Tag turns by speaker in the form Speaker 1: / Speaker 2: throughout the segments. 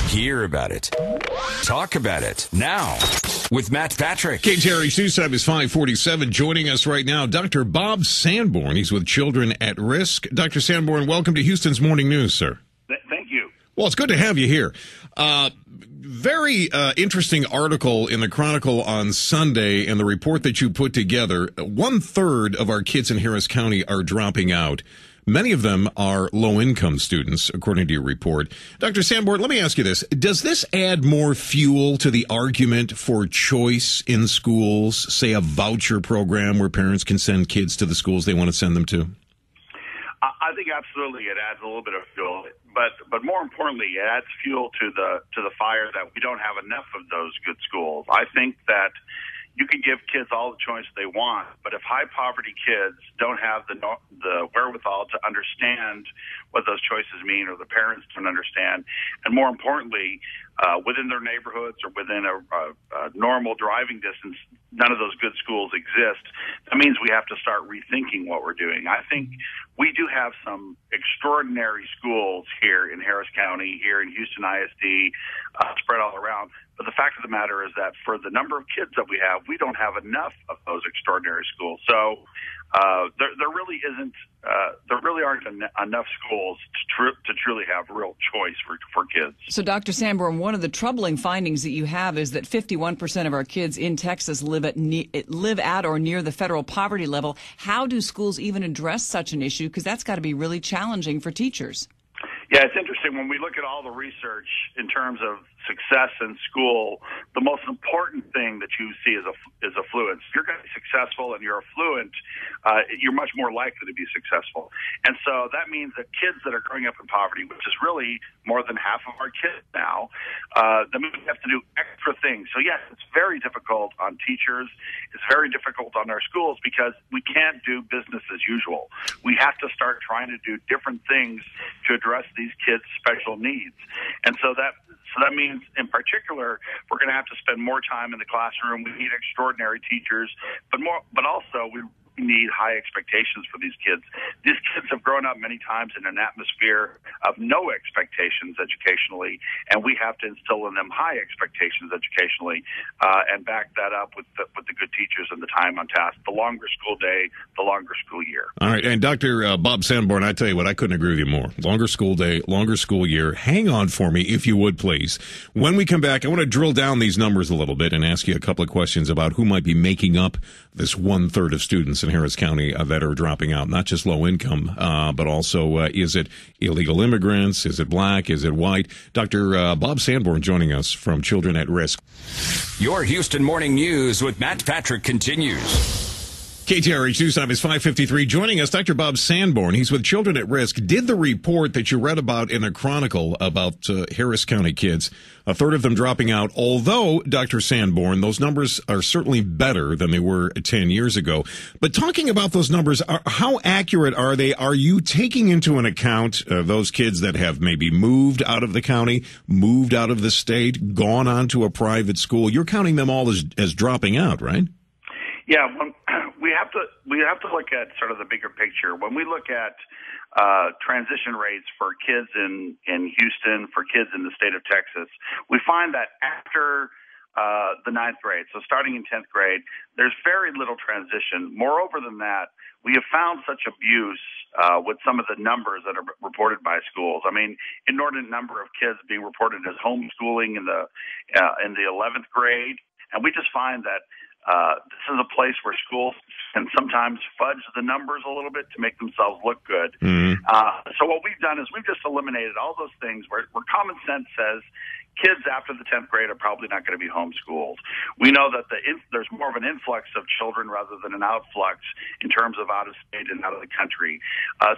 Speaker 1: Hear about it. Talk about it. Now, with Matt Patrick.
Speaker 2: KTRH News Time is 5:47. Joining us right now, Dr. Bob Sanborn. He's with Children at Risk. Dr. Sanborn, welcome to Houston's Morning News, sir.
Speaker 3: Thank you.
Speaker 2: Well, it's good to have you here. Very interesting article in the Chronicle on Sunday, and the report that you put together. 1/3 of our kids in Harris County are dropping out. Many of them are low-income students, according to your report. Dr. Sanborn, let me ask you this. Does this add more fuel to the argument for choice in schools, say a voucher program where parents can send kids to the schools they want to send them to?
Speaker 3: I think absolutely it adds a little bit of fuel, but more importantly, it adds fuel to the fire that we don't have enough of those good schools. I think that you can give kids all the choice they want, but if high poverty kids don't have the wherewithal to understand what those choices mean, or the parents don't understand, and more importantly, within their neighborhoods or within a normal driving distance, none of those good schools exist, that means we have to start rethinking what we're doing. I think we do have some extraordinary schools here in Harris County, here in Houston ISD, spread all around. But the fact of the matter is that for the number of kids that we have, we don't have enough of those extraordinary schools. So there really isn't. There really aren't enough schools to truly have real choice for kids.
Speaker 4: So, Dr. Sanborn, one of the troubling findings that you have is that 51% of our kids in Texas live at or near the federal poverty level. How do schools even address such an issue? Because that's got to be really challenging for teachers.
Speaker 3: Yeah, it's interesting. When we look at all the research in terms of success in school, the most important thing that you see is affluence. If you're going to be successful and you're affluent, you're much more likely to be successful. And so that means that kids that are growing up in poverty, which is really more than half of our kids now, that means we have to do extra things. So yes, it's very difficult on teachers. It's very difficult on our schools because we can't do business as usual. We have to start trying to do different things to address these kids' special needs. And so that means, in particular, we're going to have to spend more time in the classroom. We need extraordinary teachers, but also we need high expectations for these kids. These kids have grown up many times in an atmosphere of no expectations educationally, and we have to instill in them high expectations educationally, and back that up with the good teachers and the time on task. The longer school day, the longer school year.
Speaker 2: All right, and Dr. Bob Sanborn, I tell you what, I couldn't agree with you more. Longer school day, longer school year. Hang on for me, if you would, please. When we come back, I want to drill down these numbers a little bit and ask you a couple of questions about who might be making up this 1/3 of students in Harris County that are dropping out. Not just low income, but also is it illegal immigrants? Is it black? Is it white? Dr. Bob Sanborn joining us from Children at Risk.
Speaker 1: Your Houston Morning News with Matt Patrick continues.
Speaker 2: KTRH News Time is 5:53. Joining us, Dr. Bob Sanborn. He's with Children at Risk. Did the report that you read about in the Chronicle about Harris County kids, 1/3 of them dropping out, although, Dr. Sanborn, those numbers are certainly better than they were 10 years ago. But talking about those numbers, how accurate are they? Are you taking into an account those kids that have maybe moved out of the county, moved out of the state, gone on to a private school? You're counting them all as dropping out, right?
Speaker 3: Yeah, we have to look at sort of the bigger picture. When we look at transition rates for kids in Houston, for kids in the state of Texas, we find that after the 9th grade, so starting in 10th grade, there's very little transition. Moreover than that, we have found such abuse with some of the numbers that are reported by schools. I mean, inordinate number of kids being reported as homeschooling in the 11th grade, and we just find that this is a place where schools can sometimes fudge the numbers a little bit to make themselves look good. Mm-hmm. So what we've done is we've just eliminated all those things where common sense says kids after the 10th grade are probably not going to be homeschooled. We know that there's more of an influx of children rather than an outflux in terms of out of state and out of the country.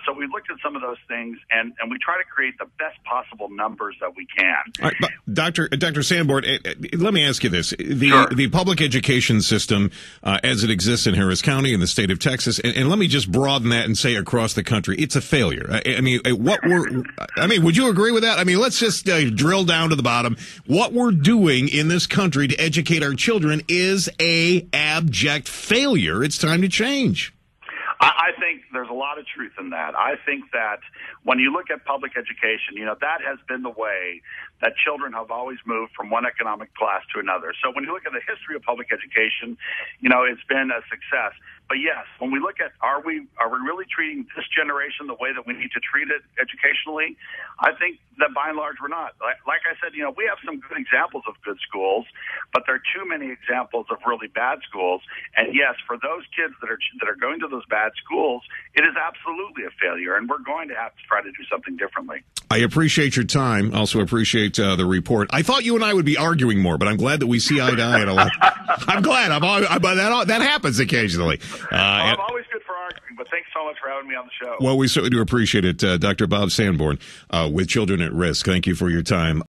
Speaker 3: So we looked at some of those things, and we try to create the best possible numbers that we can.
Speaker 2: All right, but Dr. Sanborn, let me ask you this.
Speaker 3: Sure.
Speaker 2: The public education system as it exists in Harris County in the state of Texas, and let me just broaden that and say across the country, it's a failure. I mean, would you agree with that? I mean, let's just drill down to the bottom. What we're doing in this country to educate our children is a abject failure. It's time to change.
Speaker 3: I think there's a lot of truth in that. I think that when you look at public education, that has been the way that children have always moved from one economic class to another. So when you look at the history of public education, it's been a success. But yes, when we look at are we really treating this generation the way that we need to treat it educationally? I think that by and large we're not. Like I said, we have some good examples of good schools, but there are too many examples of really bad schools. And yes, for those kids that are going to those bad schools, it is absolutely a failure, and we're going to have to try to do something differently.
Speaker 2: I appreciate your time. Also appreciate the report. I thought you and I would be arguing more, but I'm glad that we see eye to eye on a lot. I'm glad. That happens occasionally.
Speaker 3: I'm always good for arguing, but thanks so much for having me on the show.
Speaker 2: Well, we certainly do appreciate it. Dr. Bob Sanborn with Children at Risk. Thank you for your time.